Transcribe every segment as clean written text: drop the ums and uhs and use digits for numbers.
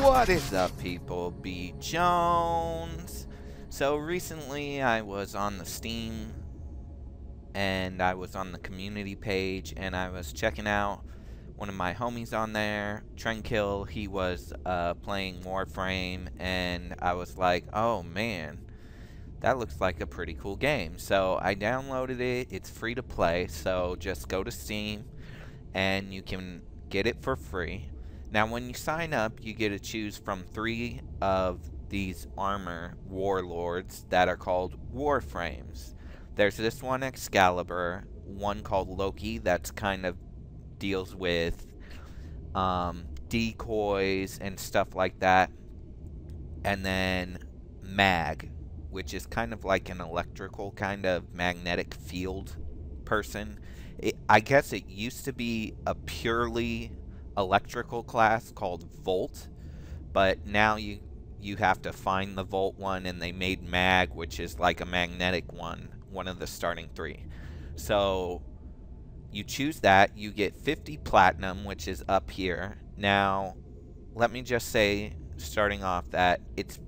What is up, people? BJones. So recently I was on the Steam and I was on the community page and I was checking out one of my homies on there, Tranquil. He was playing Warframe and I was like, oh man, that looks like a pretty cool game. So I downloaded it. It's free to play, so just go to Steam and you can get it for free. Now when you sign up, you get to choose from 3 of these armor warlords that are called Warframes. There's this one, Excalibur, one called Loki that's kind of deals with decoys and stuff like that, and then Mag, which is kind of like an electrical kind of magnetic field person. I guess it used to be a purely electrical class called Volt, but now you have to find the Volt one, and they made Mag, which is like a magnetic one of the starting 3. So you choose that, you get 50 platinum, which is up here. Now let me just say, starting off, that it's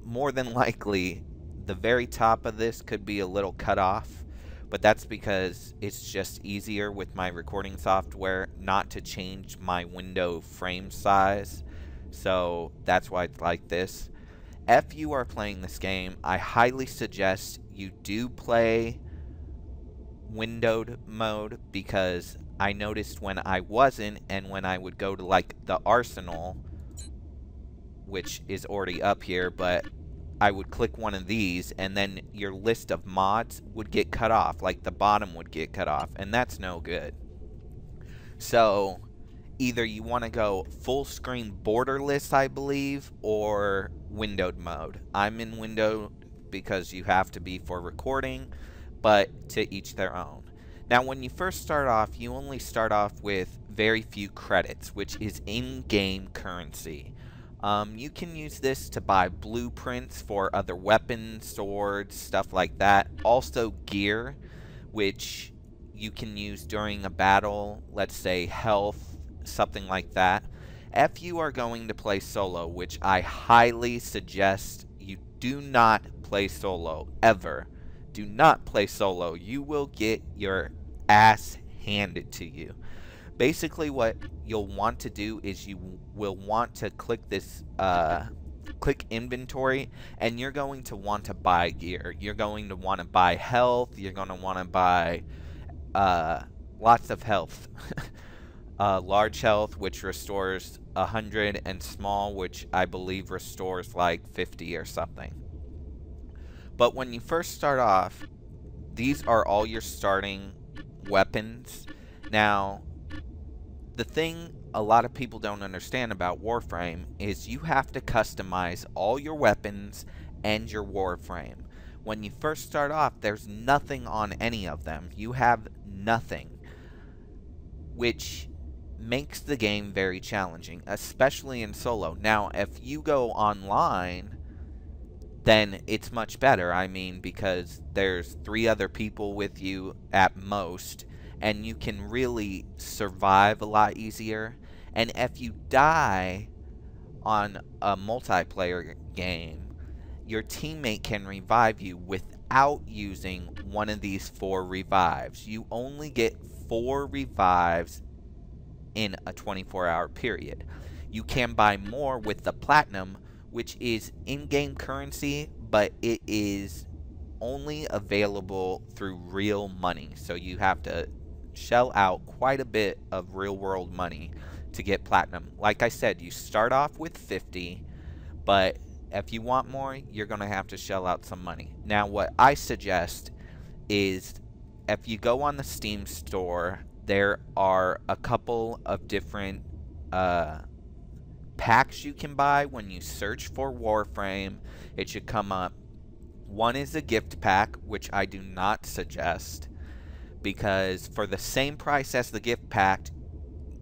more than likely the very top of this could be a little cut off, but that's because it's just easier with my recording software not to change my window frame size. So that's why it's like this. If you are playing this game, I highly suggest you do play windowed mode, because I noticed when I wasn't, and when I would go to like the arsenal, which is already up here, but I would click one of these and then your list of mods would get cut off, like the bottom would get cut off, and that's no good. So either you want to go full screen borderless, I believe, or windowed mode. I'm in windowed because you have to be for recording, but to each their own. Now when you first start off, you only start off with very few credits, which is in-game currency. You can use this to buy blueprints for other weapons, swords, stuff like that. Also gear, which you can use during a battle, let's say health, something like that. If you are going to play solo, which I highly suggest you do not play solo, ever. Do not play solo. You will get your ass handed to you. Basically what you'll want to do is you will want to click this click inventory, and you're going to want to buy gear. You're going to want to buy health. You're going to want to buy lots of health. Large health, which restores 100, and small, which I believe restores like 50 or something. But when you first start off, these are all your starting weapons. Now the thing a lot of people don't understand about Warframe is you have to customize all your weapons and your Warframe. When you first start off, there's nothing on any of them. You have nothing, which makes the game very challenging, especially in solo. Now, if you go online, then it's much better. I mean, because there's 3 other people with you at most, and you can really survive a lot easier. And if you die on a multiplayer game, your teammate can revive you without using one of these 4 revives. You only get 4 revives in a 24-hour period. You can buy more with the platinum, which is in-game currency, but it is only available through real money. So you have to shell out quite a bit of real-world money to get platinum. Like I said, you start off with 50, but if you want more, you're going to have to shell out some money. Now what I suggest is, if you go on the Steam store, there are a couple of different packs you can buy. When you search for Warframe, it should come up. One is a gift pack, which I do not suggest, because for the same price as the gift pack,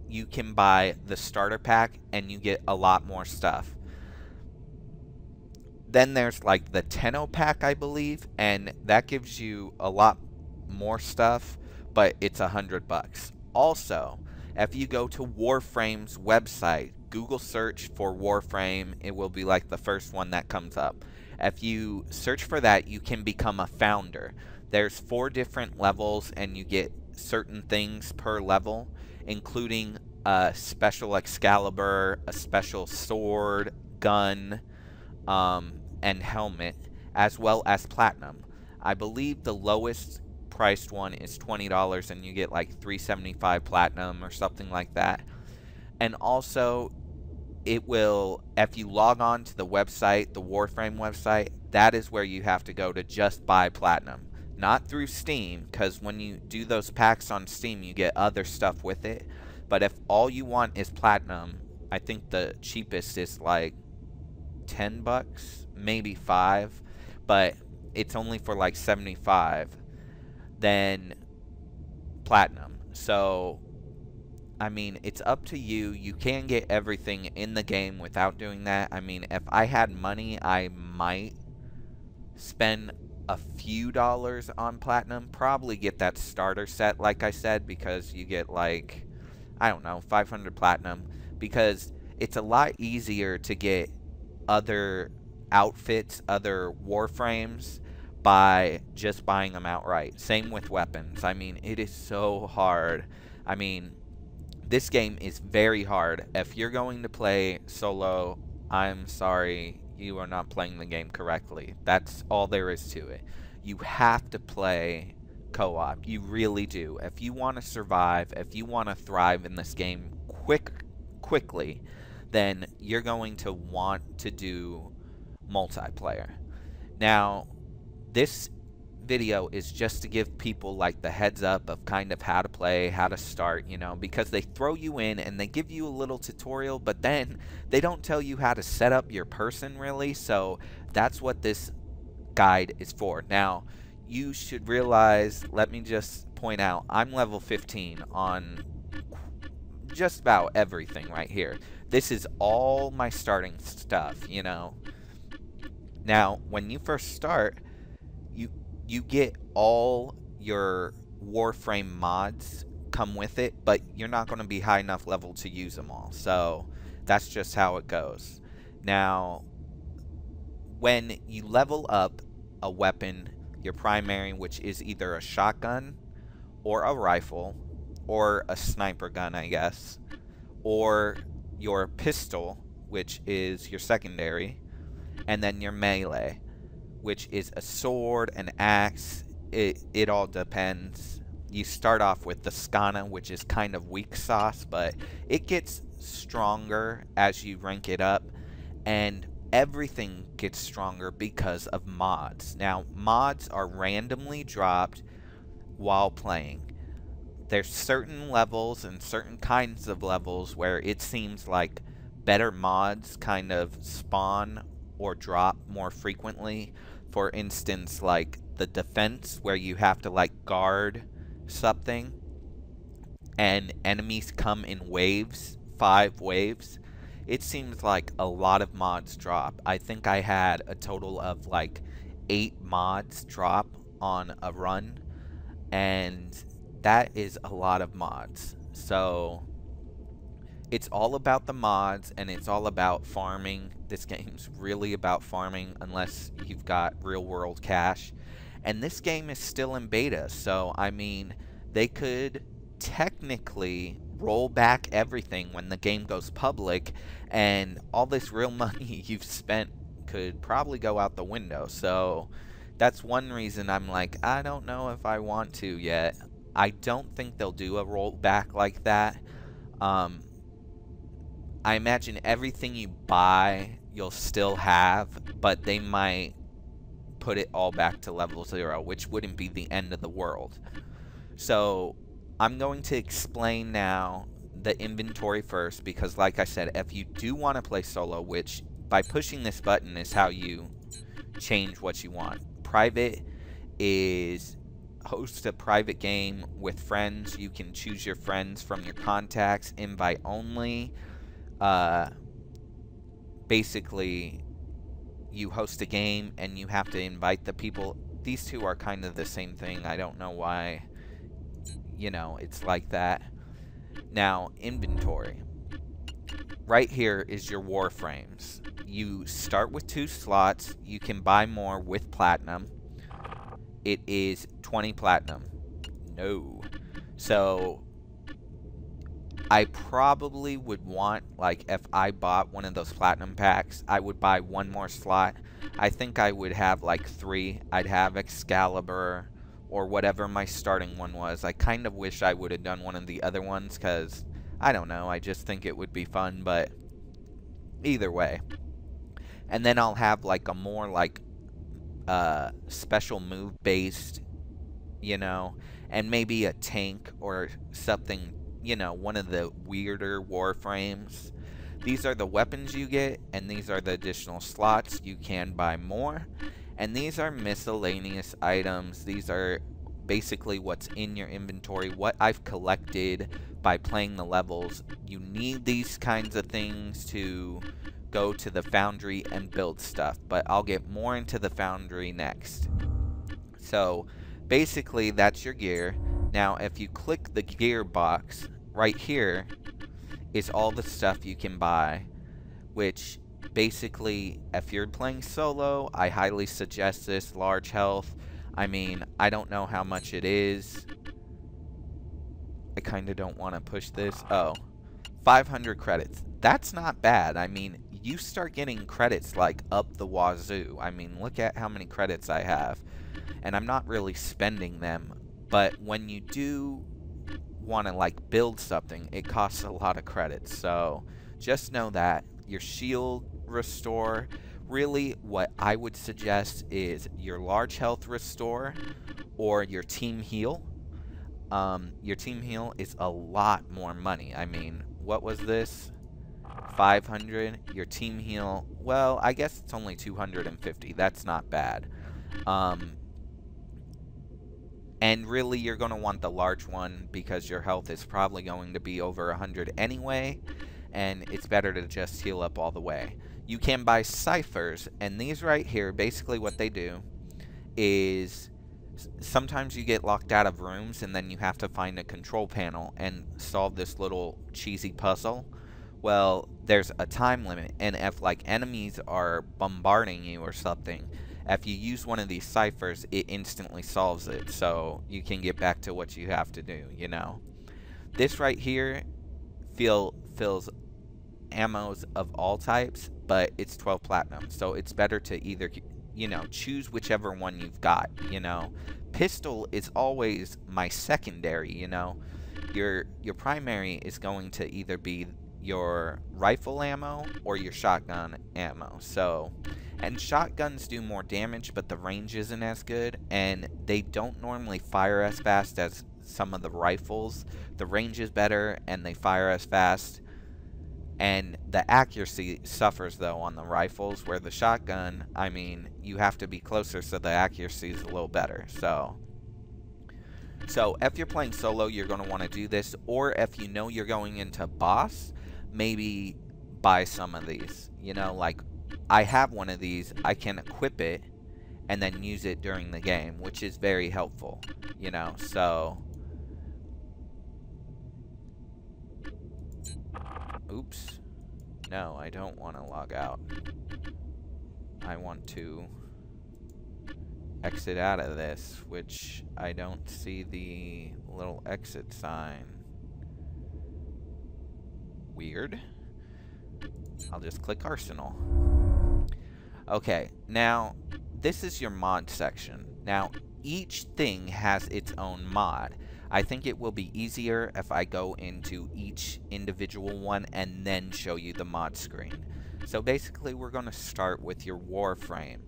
you can buy the starter pack and you get a lot more stuff. Then there's like the Tenno pack, I believe, and that gives you a lot more stuff, but it's $100. Also, if you go to Warframe's website, Google search for Warframe, it will be like the first one that comes up. If you search for that, you can become a founder. There's 4 different levels, and you get certain things per level, including a special Excalibur, a special sword, gun, and helmet, as well as platinum. I believe the lowest priced one is $20, and you get like 375 platinum or something like that. And also, it will, if you log on to the website, the Warframe website, that is where you have to go to just buy platinum. Not through Steam, because when you do those packs on Steam, you get other stuff with it. But if all you want is platinum, I think the cheapest is like 10 bucks, maybe 5, but it's only for like 75, then platinum. So, I mean, it's up to you. You can get everything in the game without doing that. I mean, if I had money, I might spend a few dollars on platinum. Probably get that starter set, like I said, because you get like, I don't know, 500 platinum. Because it's a lot easier to get other outfits, other Warframes, by just buying them outright. Same with weapons. I mean, it is so hard. I mean, this game is very hard. If you're going to play solo, I'm sorry, you are not playing the game correctly. That's all there is to it. You have to play co-op. You really do. If you want to survive, if you want to thrive in this game quickly, then you're going to want to do multiplayer. Now, this video is just to give people like the heads up of kind of how to play, how to start, you know, because they throw you in and they give you a little tutorial, but then they don't tell you how to set up your person really. So that's what this guide is for. Now, you should realize, let me just point out, I'm level 15 on just about everything right here. This is all my starting stuff, you know. Now, when you first start, you get all your Warframe mods come with it, but you're not going to be high enough level to use them all. So that's just how it goes. Now, when you level up a weapon, your primary, which is either a shotgun or a rifle or a sniper gun, I guess, or your pistol, which is your secondary, and then your melee, which is a sword, an axe. It all depends. You start off with the Skana, which is kind of weak sauce, but it gets stronger as you rank it up, and everything gets stronger because of mods. Now, mods are randomly dropped while playing. There's certain levels and certain kinds of levels where it seems like better mods kind of spawn or drop more frequently. For instance, like the defense, where you have to like guard something and enemies come in waves, 5 waves. It seems like a lot of mods drop. I think I had a total of like 8 mods drop on a run, and that is a lot of mods. So it's all about the mods, and it's all about farming. This game's really about farming unless you've got real world cash. And this game is still in beta, so I mean, they could technically roll back everything when the game goes public, and all this real money you've spent could probably go out the window. So that's one reason I'm like, I don't know if I want to yet. I don't think they'll do a rollback like that. I imagine everything you buy you'll still have, but they might put it all back to level 0, which wouldn't be the end of the world. So I'm going to explain now the inventory first, because like I said, if you do want to play solo, which by pushing this button is how you change what you want. Private is host a private game with friends. You can choose your friends from your contacts. Invite only. Basically, you host a game and you have to invite the people. These two are kind of the same thing. I don't know why, you know, it's like that. Now, inventory. right here is your Warframes. You start with 2 slots. You can buy more with platinum. It is 20 platinum. No. So I probably would want, like, if I bought one of those platinum packs, I would buy one more slot. I think I would have like 3. I'd have Excalibur or whatever my starting one was. I kind of wish I would have done one of the other ones because, I don't know, I just think it would be fun, but either way. And then I'll have like a more like special move based, you know, and maybe a tank or something, you know, one of the weirder Warframes. These are the weapons you get, and these are the additional slots. You can buy more. And these are miscellaneous items. These are basically what's in your inventory, what I've collected by playing the levels. You need these kinds of things to go to the Foundry and build stuff, but I'll get more into the Foundry next. So basically that's your gear. Now if you click the gear box, right here is all the stuff you can buy, which basically if you're playing solo, I highly suggest this. Large health, I mean, I don't know how much it is. I kind of don't want to push this. Oh, 500 credits. That's not bad. I mean, you start getting credits like up the wazoo. I mean, look at how many credits I have. And I'm not really spending them. But when you do want to like build something, it costs a lot of credits. So just know that. Your shield restore, really what I would suggest is your large health restore or your team heal. Your team heal is a lot more money. I mean, what was this? 500. Your team heal, well, I guess it's only 250. That's not bad. And really, you're going to want the large one because your health is probably going to be over 100 anyway, and it's better to just heal up all the way. You can buy ciphers, and these right here, basically what they do is sometimes you get locked out of rooms and then you have to find a control panel and solve this little cheesy puzzle. Well, there's a time limit, and if like enemies are bombarding you or something, if you use one of these ciphers, it instantly solves it, so you can get back to what you have to do, you know. This right here fills ammos of all types, but it's 12 platinum, so it's better to either, you know, choose whichever one you've got, you know. Pistol is always my secondary, you know. Your primary is going to either be your rifle ammo or your shotgun ammo. So, and shotguns do more damage, but the range isn't as good, and they don't normally fire as fast as some of the rifles. The range is better, and they fire as fast. And the accuracy suffers, though, on the rifles, where the shotgun, I mean, you have to be closer, so the accuracy is a little better. So if you're playing solo, you're going to want to do this. Or if you know you're going into boss, maybe buy some of these. You know, like, I have one of these. I can equip it and then use it during the game, which is very helpful, you know, so... Oops. No, I don't want to log out. I want to exit out of this, which I don't see the little exit sign. Weird. I'll just click Arsenal. Okay, now this is your mod section. Now, each thing has its own mod. I think it will be easier if I go into each individual one and then show you the mod screen. So basically, we're going to start with your Warframe.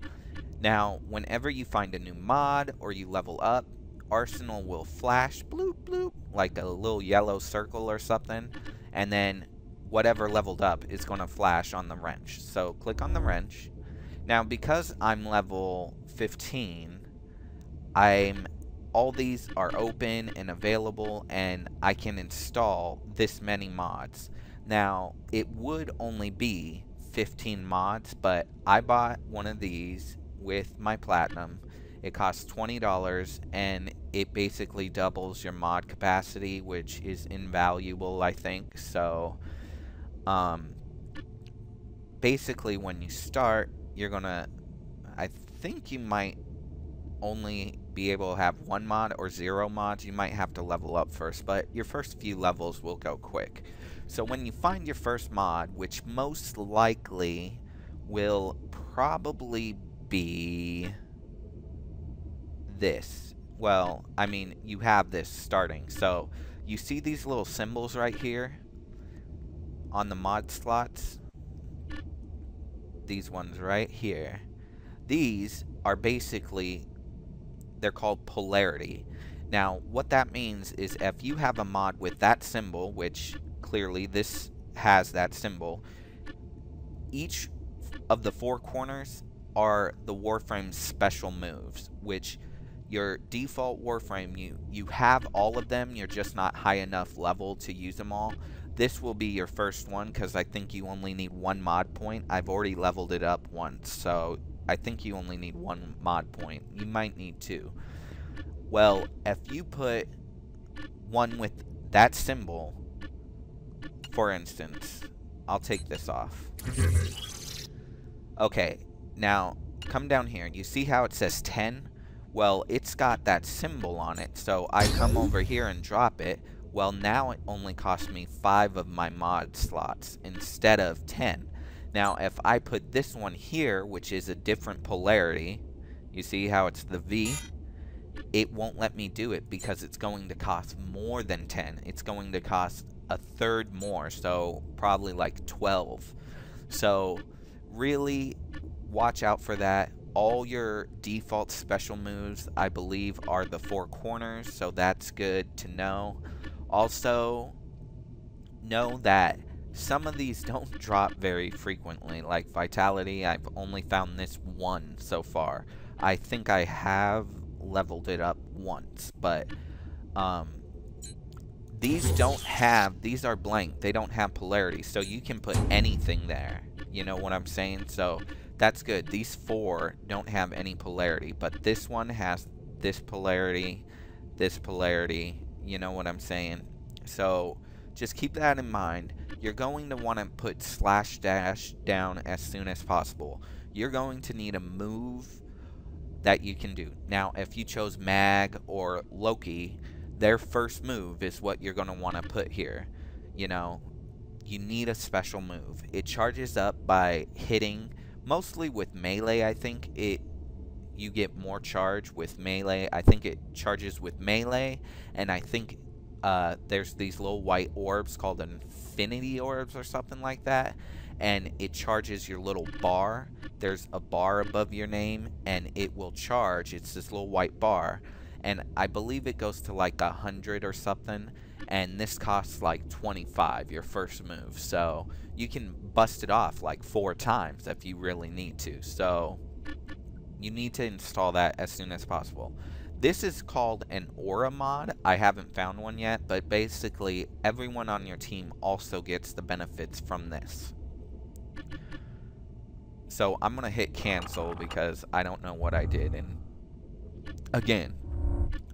Now, whenever you find a new mod or you level up, Arsenal will flash, bloop, bloop, like a little yellow circle or something, and then whatever leveled up is going to flash on the wrench. So click on the wrench. Now, because I'm level 15, all these are open and available, and I can install this many mods. Now, it would only be 15 mods, but I bought one of these with my platinum. It costs $20, and it basically doubles your mod capacity, which is invaluable, I think. So, Basically, when you start, you're gonna, I think you might only be able to have 1 mod or 0 mods. You might have to level up first, but your first few levels will go quick. So when you find your first mod, which most likely will probably be this. Well, I mean, you have this starting. So you see these little symbols right here on the mod slots? These ones right here. These are basically, they're called polarity. Now, what that means is if you have a mod with that symbol, which clearly this has that symbol, each of the 4 corners are the Warframe's special moves, which your default Warframe, you have all of them, you're just not high enough level to use them all. This will be your first one because I think you only need 1 mod point. I've already leveled it up once, so I think you only need 1 mod point. You might need 2. Well, if you put one with that symbol, for instance, I'll take this off. Okay, now come down here. You see how it says 10? Well, it's got that symbol on it, so I come over here and drop it. Well, now it only costs me 5 of my mod slots instead of 10. Now, if I put this one here, which is a different polarity, you see how it's the V? It won't let me do it because it's going to cost more than 10. It's going to cost a third more, so probably like 12. So, really watch out for that. All your default special moves, I believe, are the 4 corners, so that's good to know. Also, know that some of these don't drop very frequently, like Vitality. I've only found this one so far. I think I have leveled it up once, but these don't have, these are blank. They don't have polarity, so you can put anything there. You know what I'm saying? So that's good. These 4 don't have any polarity, but this one has this polarity, you know what I'm saying? So just keep that in mind. You're going to want to put /dash down as soon as possible. You're going to need a move that you can do. Now, if you chose Mag or Loki, their first move is what you're going to want to put here. You know, you need a special move. It charges up by hitting, mostly with melee. I think you get more charge with melee. I think it charges with melee, and I think there's these little white orbs called infinity orbs or something like that, and it charges your little bar. There's a bar above your name, and it will charge. It's this little white bar, and I believe it goes to like 100 or something, and this costs like 25, your first move. So you can bust it off like 4 times if you really need to. So you need to install that as soon as possible. This is called an aura mod. I haven't found one yet, but basically everyone on your team also gets the benefits from this. So I'm going to hit cancel because I don't know what I did. And again,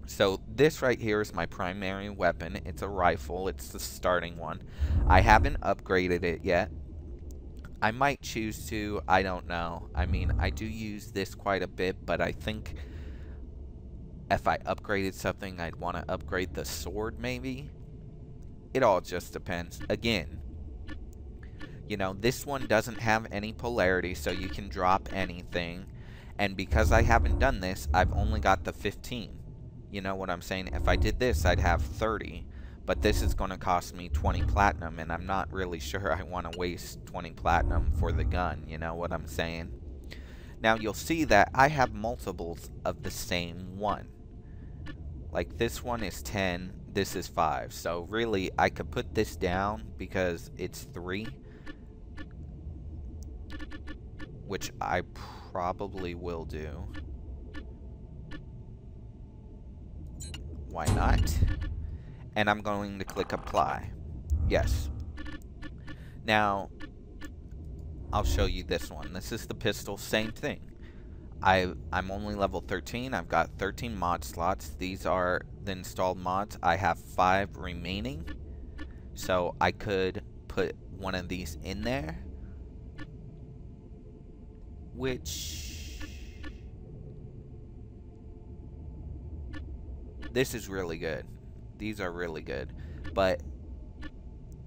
so this right here is my primary weapon. It's a rifle. It's the starting one. I haven't upgraded it yet. I might choose to. I don't know. I mean, I do use this quite a bit, but I think if I upgraded something, I'd want to upgrade the sword maybe. It all just depends. Again, you know, this one doesn't have any polarity, so you can drop anything. And because I haven't done this, I've only got the 15. You know what I'm saying? If I did this, I'd have 30. But this is going to cost me 20 platinum, and I'm not really sure I want to waste 20 platinum for the gun. You know what I'm saying? Now, you'll see that I have multiples of the same one. Like, this one is 10, this is 5. So, really, I could put this down because it's 3. Which I probably will do. Why not? And I'm going to click apply. Yes. Now, I'll show you this one. This is the pistol, same thing. I'm only level 13. I've got 13 mod slots. These are the installed mods. I have 5 remaining. So I could put one of these in there, which this is really good. These are really good, but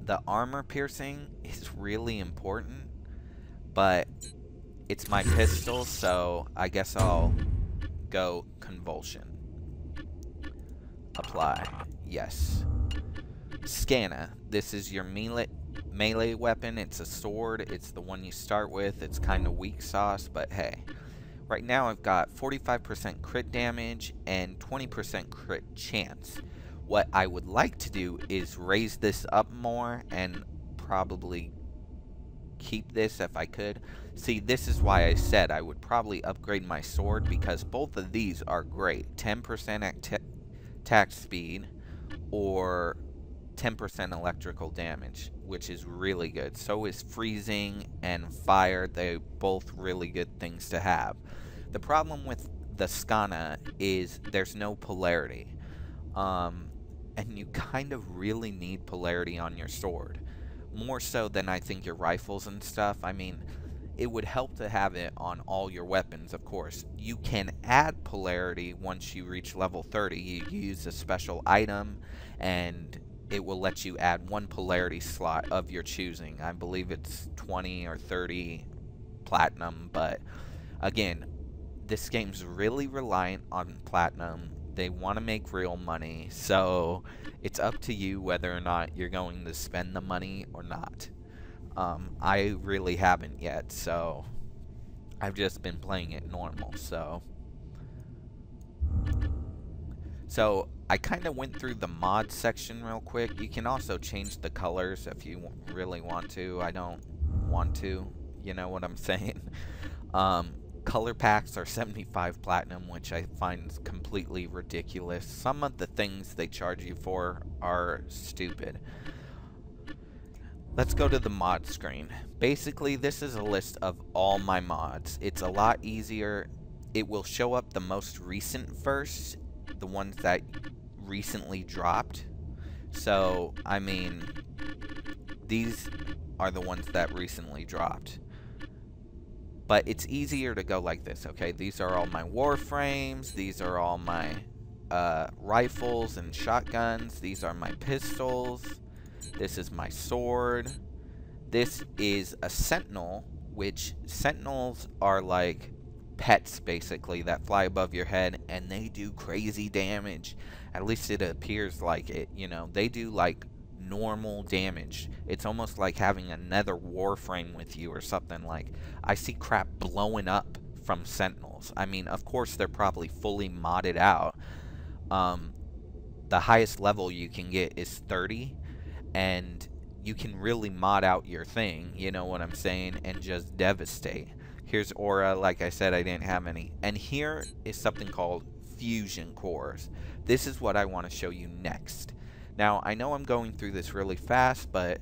the armor piercing is really important, but it's my pistol, so I guess I'll go convulsion. Apply. Yes. Scanna. This is your melee weapon. It's a sword. It's the one you start with. It's kind of weak sauce, but hey. Right now I've got 45% crit damage and 20% crit chance. What I would like to do is raise this up more and probably keep this if I could. See, this is why I said I would probably upgrade my sword, because both of these are great. 10% attack speed or 10% electrical damage, which is really good. So is freezing and fire. They're both really good things to have. The problem with the Scanna is there's no polarity. And you kind of really need polarity on your sword. More so than I think your rifles and stuff. I mean, it would help to have it on all your weapons, of course. You can add polarity once you reach level 30. You use a special item, and it will let you add one polarity slot of your choosing. I believe it's 20 or 30 platinum, but again, this game's really reliant on platinum. They want to make real money, so it's up to you whether or not you're going to spend the money or not. I really haven't yet, so I've just been playing it normal. So I kind of went through the mod section real quick. You can also change the colors if you really want to. I don't want to, you know what I'm saying? Color packs are 75 platinum, which I find completely ridiculous. Some of the things they charge you for are stupid. Let's go to the mod screen. Basically, this is a list of all my mods. It's a lot easier. It will show up the most recent first, the ones that recently dropped. So, I mean, these are the ones that recently dropped. But it's easier to go like this, okay? These are all my Warframes. These are all my rifles and shotguns. These are my pistols. This is my sword. This is a sentinel, which sentinels are like pets, basically, that fly above your head, and they do crazy damage. At least it appears like it, you know. They do, like, normal damage. It's almost like having another Warframe with you or something. Like, I see crap blowing up from sentinels. I mean, of course, they're probably fully modded out. The highest level you can get is 30, and you can really mod out your thing, you know what I'm saying, and just devastate. Here's aura. Like I said, I didn't have any. And here is something called fusion cores. This is what I want to show you next. Now, I know I'm going through this really fast, but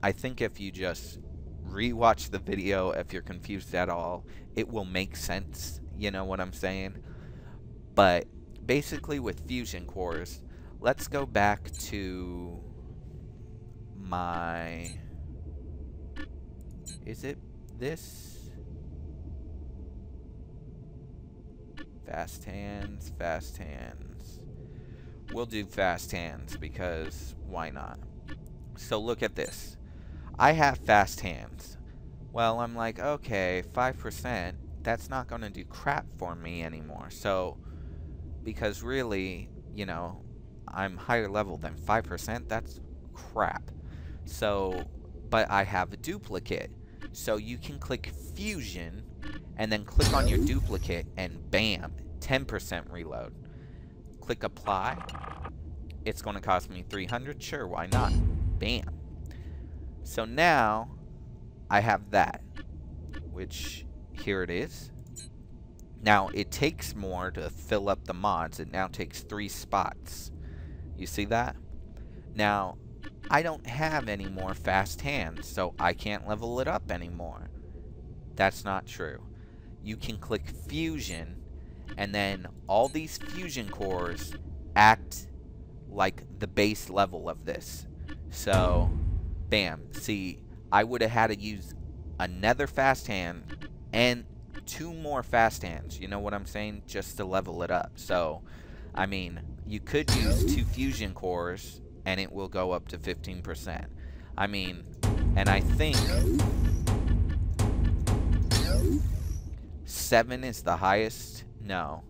I think if you just rewatch the video, if you're confused at all, it will make sense, you know what I'm saying? But basically with fusion cores, let's go back to my... Is it this? Fast hands, fast hands. We'll do fast hands because why not? So look at this. I have fast hands. Well, I'm like, okay, 5%, that's not going to do crap for me anymore. So, because really, you know, I'm higher level than 5%, that's crap. So, but I have a duplicate. So you can click fusion and then click on your duplicate and bam, 10% reload. Click apply. It's going to cost me 300. Sure, why not? Bam. So now I have that, which here it is. Now it takes more to fill up the mods. It now takes 3 spots. You see that? Now I don't have any more fast hands, so I can't level it up anymore. That's not true. You can click fusion, and then all these fusion cores act like the base level of this. So bam. See, I would have had to use another fast hand and 2 more fast hands, you know what I'm saying, just to level it up. So, I mean, you could use 2 fusion cores and it will go up to 15%. I mean, and I think 7 is the highest. No,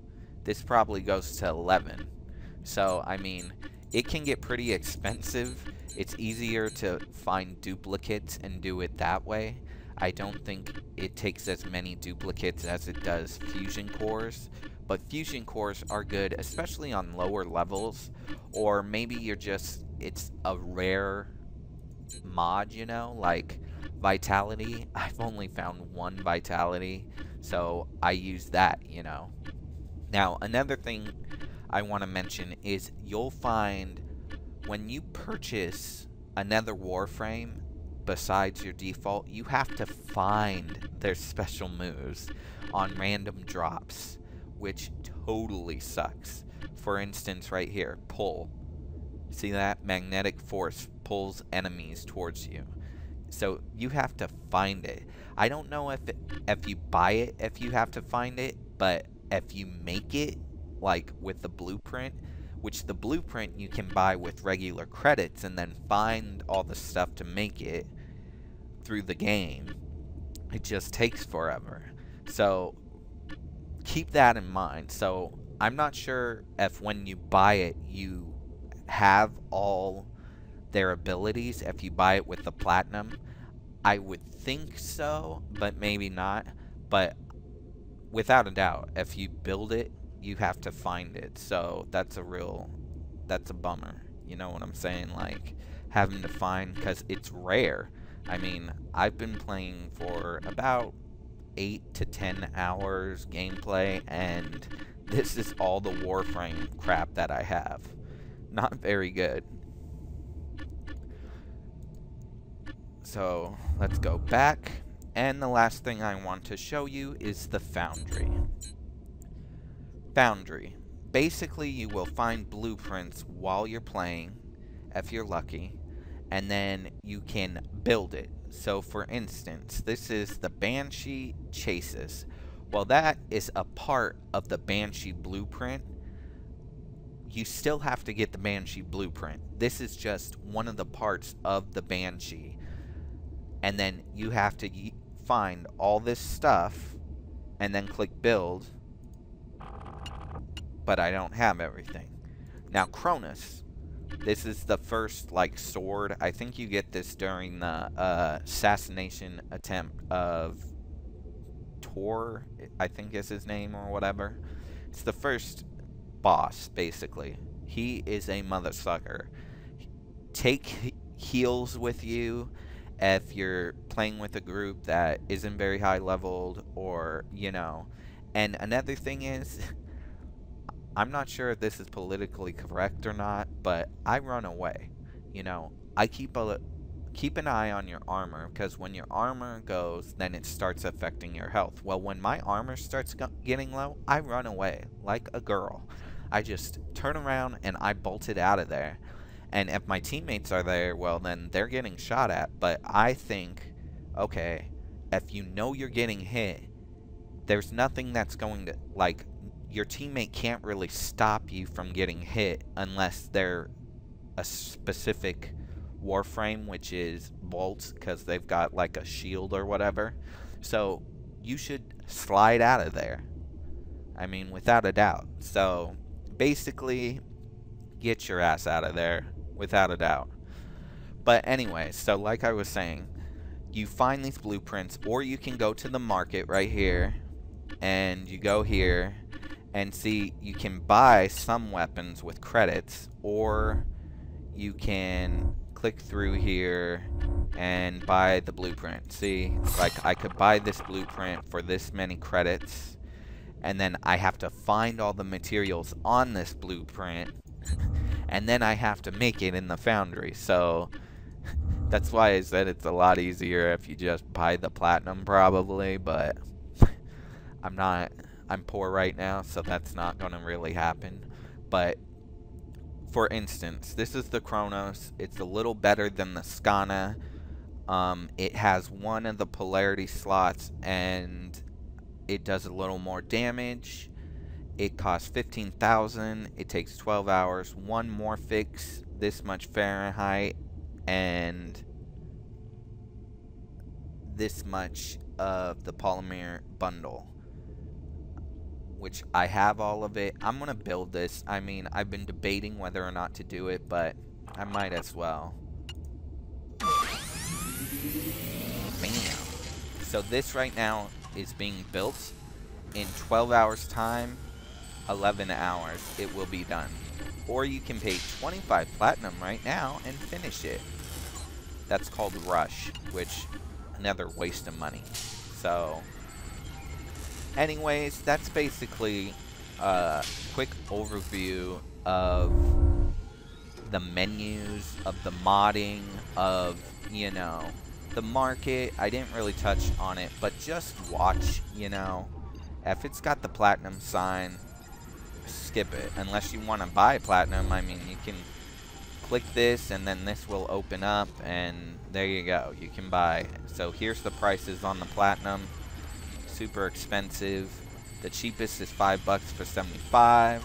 this probably goes to 11. So, I mean, it can get pretty expensive. It's easier to find duplicates and do it that way. I don't think it takes as many duplicates as it does fusion cores, but fusion cores are good, especially on lower levels, or maybe you're just, it's a rare mod, you know, like vitality. I've only found 1 vitality, so I use that, you know. Now, another thing I want to mention is you'll find when you purchase another Warframe besides your default, you have to find their special moves on random drops, which totally sucks. For instance, right here, pull. See that? Magnetic force pulls enemies towards you. So you have to find it. I don't know if you buy it, if you have to find it, but if you make it, like with the blueprint, which the blueprint you can buy with regular credits and then find all the stuff to make it through the game. It just takes forever. So keep that in mind. So I'm not sure if when you buy it you have all their abilities if you buy it with the platinum. I would think so, but maybe not. But without a doubt, if you build it, you have to find it. So that's a bummer. You know what I'm saying? Like, having to find, because it's rare. I mean, I've been playing for about 8 to 10 hours gameplay, and this is all the Warframe crap that I have. Not very good. So, let's go back. And the last thing I want to show you is the Foundry. Foundry. Basically, you will find blueprints while you're playing, if you're lucky, and then you can build it. So, for instance, this is the Banshee Chases. Well, that is a part of the Banshee blueprint. You still have to get the Banshee blueprint. This is just one of the parts of the Banshee. And then you have to find all this stuff and then click build. But I don't have everything. Now, Cronus. This is the first, like, sword. I think you get this during the assassination attempt of Tor, I think is his name or whatever. It's the first boss, basically. He is a mother sucker. Take heals with you if you're playing with a group that isn't very high leveled, or, you know. And another thing is, I'm not sure if this is politically correct or not, but I run away. You know, I keep an eye on your armor, because when your armor goes, then it starts affecting your health. Well, when my armor starts getting low, I run away like a girl. I just turn around and I bolt it out of there. And if my teammates are there, well, then they're getting shot at. But I think, okay, if you know you're getting hit, there's nothing that's going to, like, your teammate can't really stop you from getting hit unless they're a specific Warframe, which is bolts, because they've got like a shield or whatever. So you should slide out of there. I mean, without a doubt. So basically, get your ass out of there, without a doubt. But anyway, so like I was saying, you find these blueprints, or you can go to the market right here, and you go here and see, you can buy some weapons with credits, or you can click through here and buy the blueprint. See, like, I could buy this blueprint for this many credits, and then I have to find all the materials on this blueprint, and then I have to make it in the Foundry. So that's why I said it's a lot easier if you just buy the platinum, probably, but I'm poor right now, so that's not going to really happen. But for instance, this is the Kronos. It's a little better than the Skana, It has one of the polarity slots, and it does a little more damage. It costs 15,000. It takes 12 hours. One more fix, this much Fahrenheit, and this much of the polymer bundle, which I have all of it. I'm gonna build this. I mean, I've been debating whether or not to do it, but I might as well. Bam. So this right now is being built. In 12 hours time, 11 hours, it will be done. Or you can pay 25 platinum right now and finish it. That's called Rush, which another waste of money. So anyways, that's basically a quick overview of the menus, of the modding, of, you know, the market. I didn't really touch on it, but just watch, you know. If it's got the platinum sign, skip it. Unless you want to buy platinum, I mean, you can click this and then this will open up and there you go. You can buy. So here's the prices on the platinum. Super expensive. The cheapest is $5 for 75.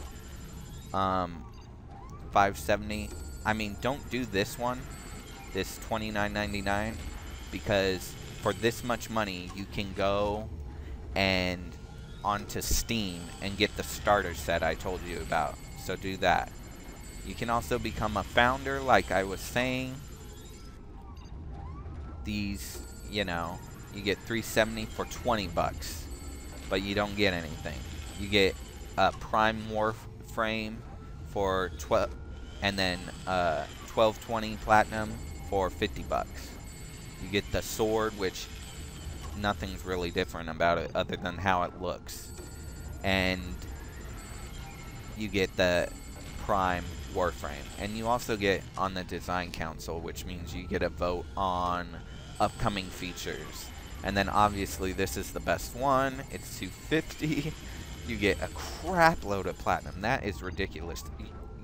570. I mean, don't do this one, this $29.99, because for this much money you can go and onto Steam and get the starter set I told you about. So do that. You can also become a founder, like I was saying. These, you know, you get 370 for $20, but you don't get anything. You get a Prime Warframe for 12, and then 1220 platinum for $50. You get the sword, which nothing's really different about it other than how it looks, and you get the Prime Warframe, and you also get on the Design Council, which means you get a vote on upcoming features. And then obviously this is the best one. It's $250. You get a crap load of platinum. That is ridiculous.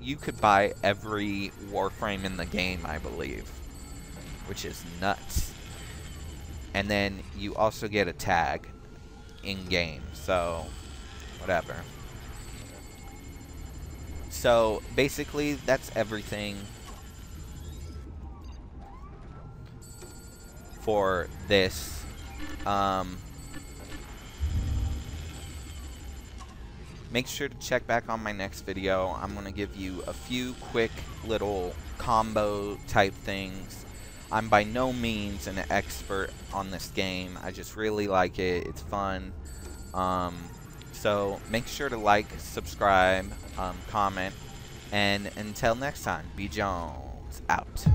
You could buy every Warframe in the game, I believe, which is nuts. And then you also get a tag in game, so whatever. So basically that's everything for this. Make sure to check back on my next video. I'm going to give you a few quick little combo type things. I'm by no means an expert on this game. I just really like it. It's fun. So make sure to like, subscribe, comment, and until next time, BJones out.